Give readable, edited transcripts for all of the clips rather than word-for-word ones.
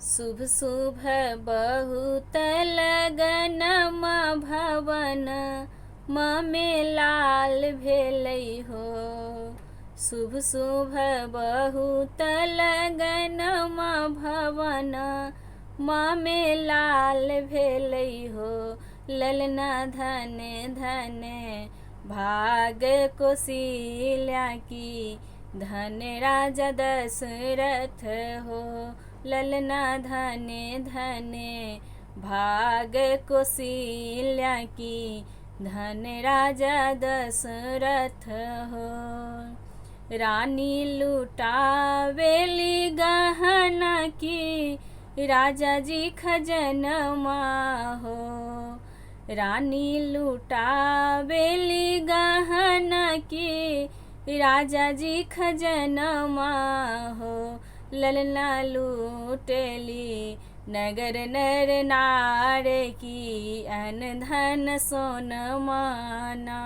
शुभ शुभ बहुत लगन भवन में लाल भेलै हो। शुभ शुभ बहुत लगन भवन में लाल भेलै हो। ललना धने धने भाग कौशल्या की धन राजा दशरथ हो। ललना धने धने भाग कौशल्या की धन राजा दशरथ हो। रानी लुटावेली गहना की राजा जी खजनमा हो। रानी लुटावेली गहना की राजा जी खजनमा हो। ललना लूटेली नगर नर नारे की अन धन सोनमाना।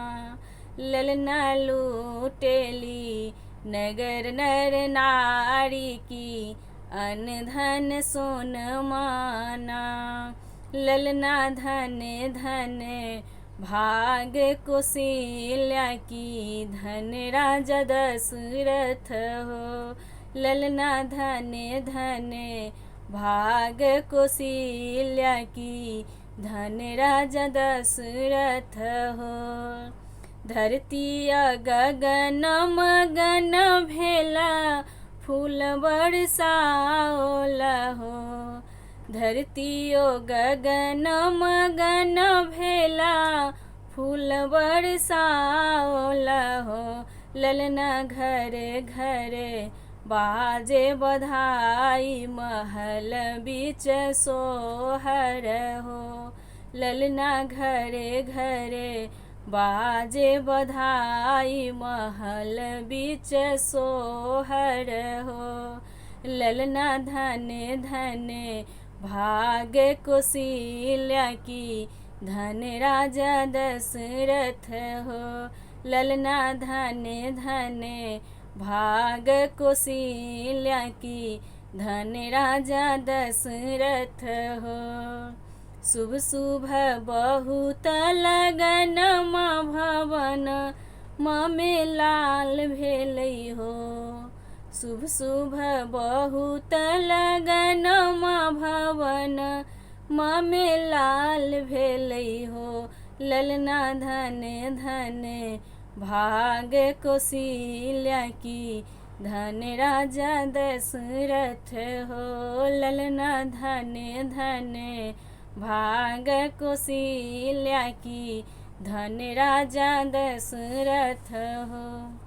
ललना लूटेली नगर नर नारी की अन धन सोनमाना। ललना धने धने भाग कौशल्या की धन राजा दशरथ हो। ललना धने धने भाग कौशल्या की धन राजा दशरथ हो। धरती गगन मगन भेला फूल बरसाओला हो। धरती गगन मगन भेला फूल बरसाओला हो। ललना घरे घरे बाजे बधाई महल बीच सोहर हो। ललना घरे घरे बाजे बधाई महल बीच सोहर हो। ललना धने धने भाग कौशल्या की धन राजा दशरथ हो। ललना धने धने भाग कौशल्या की धन राजा दशरथ हो। शुभ शुभ बहुत लगन भवन में लाल भेलै हो। शुभ शुभ बहुत लगन भवन में लाल भेलै हो। ललना धने धने भाग कौशल्या की धन राजा दशरथ हो। ललना धने धने भाग कौशल्या की धन राजा दशरथ हो।